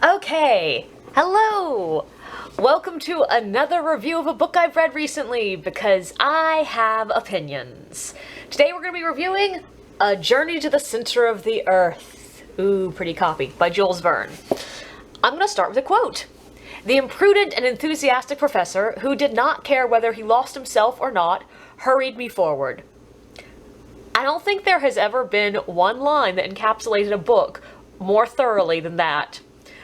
Okay, hello! Welcome to another review of a book I've read recently, because I have opinions. Today we're going to be reviewing A Journey to the Center of the Earth. Ooh, pretty copy, by Jules Verne. I'm going to start with a quote. The imprudent and enthusiastic professor, who did not care whether he lost himself or not, hurried me forward. I don't think there has ever been one line that encapsulated a book more thoroughly than that.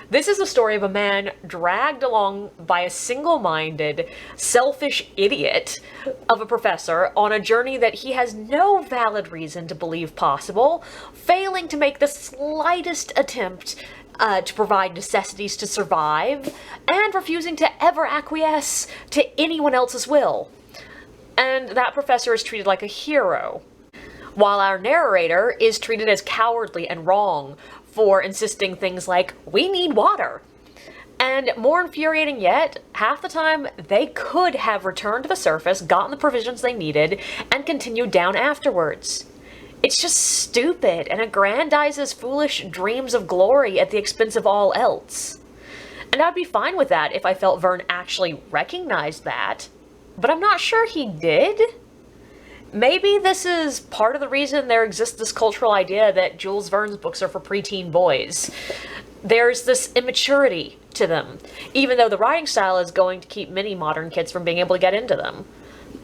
This is the story of a man dragged along by a single-minded, selfish idiot of a professor on a journey that he has no valid reason to believe possible, failing to make the slightest attempt to provide necessities to survive, and refusing to ever acquiesce to anyone else's will. And that professor is treated like a hero, while our narrator is treated as cowardly and wrong for insisting things like, we need water. And more infuriating yet, half the time they could have returned to the surface, gotten the provisions they needed, and continued down afterwards. It's just stupid and aggrandizes foolish dreams of glory at the expense of all else. And I'd be fine with that if I felt Verne actually recognized that, but I'm not sure he did. Maybe this is part of the reason there exists this cultural idea that Jules Verne's books are for preteen boys. There's this immaturity to them, even though the writing style is going to keep many modern kids from being able to get into them.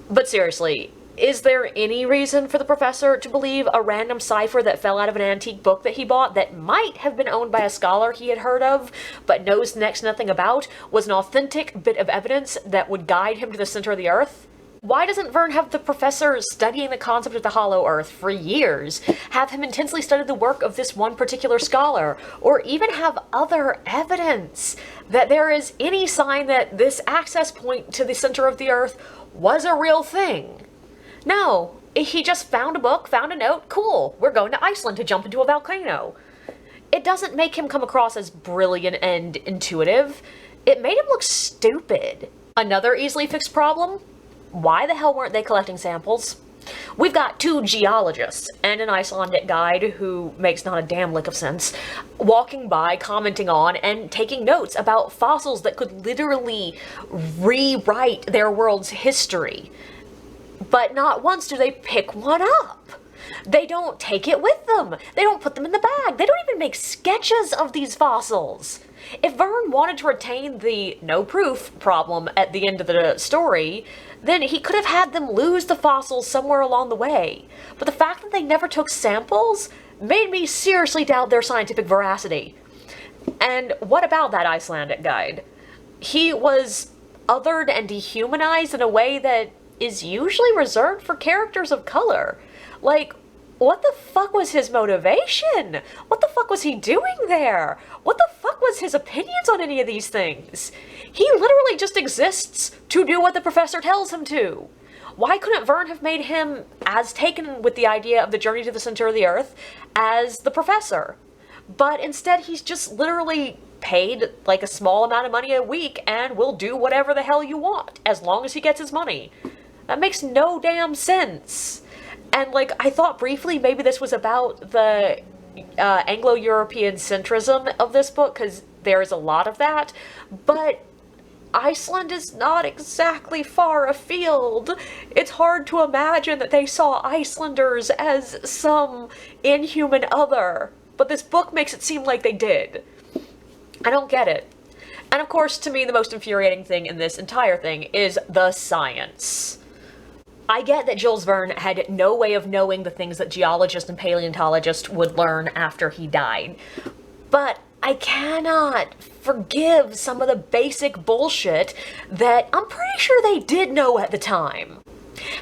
But seriously, is there any reason for the professor to believe a random cipher that fell out of an antique book that he bought that might have been owned by a scholar he had heard of, but knows next to nothing about, was an authentic bit of evidence that would guide him to the center of the earth? Why doesn't Verne have the professor studying the concept of the hollow earth for years, have him intensely study the work of this one particular scholar, or even have other evidence that there is any sign that this access point to the center of the earth was a real thing? No, he just found a book, found a note, cool, we're going to Iceland to jump into a volcano. It doesn't make him come across as brilliant and intuitive. It made him look stupid. Another easily fixed problem? Why the hell weren't they collecting samples? We've got two geologists and an Icelandic guide who makes not a damn lick of sense, walking by, commenting on, and taking notes about fossils that could literally rewrite their world's history. But not once do they pick one up. They don't take it with them. They don't put them in the bag. They don't even make sketches of these fossils. If Verne wanted to retain the no proof problem at the end of the story, then he could have had them lose the fossils somewhere along the way. But the fact that they never took samples made me seriously doubt their scientific veracity. And what about that Icelandic guide? He was othered and dehumanized in a way that is usually reserved for characters of color. Like, what the fuck was his motivation? What the fuck was he doing there? What the fuck was his opinions on any of these things? He literally just exists to do what the professor tells him to. Why couldn't Verne have made him as taken with the idea of the journey to the center of the earth as the professor? But instead he's just literally paid like a small amount of money a week and will do whatever the hell you want as long as he gets his money. That makes no damn sense. And, like, I thought briefly maybe this was about the Anglo-European centrism of this book, because there is a lot of that, but Iceland is not exactly far afield. It's hard to imagine that they saw Icelanders as some inhuman other, but this book makes it seem like they did. I don't get it. And of course, to me, the most infuriating thing in this entire thing is the science. I get that Jules Verne had no way of knowing the things that geologists and paleontologists would learn after he died, but I cannot forgive some of the basic bullshit that I'm pretty sure they did know at the time.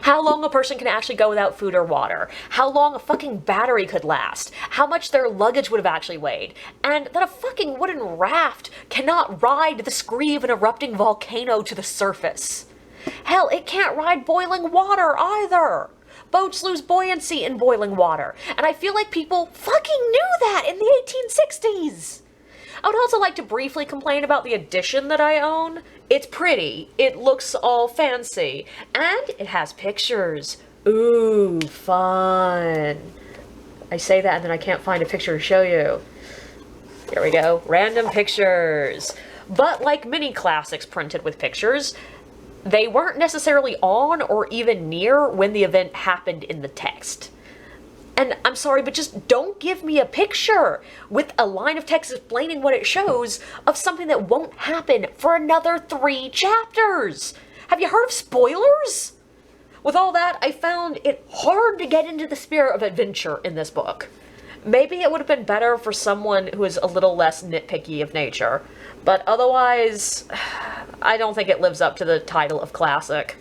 How long a person can actually go without food or water, how long a fucking battery could last, how much their luggage would have actually weighed, and that a fucking wooden raft cannot ride the scree of an erupting volcano to the surface. Hell, it can't ride boiling water either. Boats lose buoyancy in boiling water, and I feel like people fucking knew that in the 1860s. I would also like to briefly complain about the edition that I own. It's pretty, it looks all fancy, and it has pictures. Ooh, fun. I say that and then I can't find a picture to show you. Here we go. Random pictures. But like many classics printed with pictures, they weren't necessarily on or even near when the event happened in the text. And I'm sorry, but just don't give me a picture with a line of text explaining what it shows of something that won't happen for another 3 chapters. Have you heard of spoilers? With all that, I found it hard to get into the spirit of adventure in this book. Maybe it would have been better for someone who is a little less nitpicky of nature, but otherwise, I don't think it lives up to the title of classic.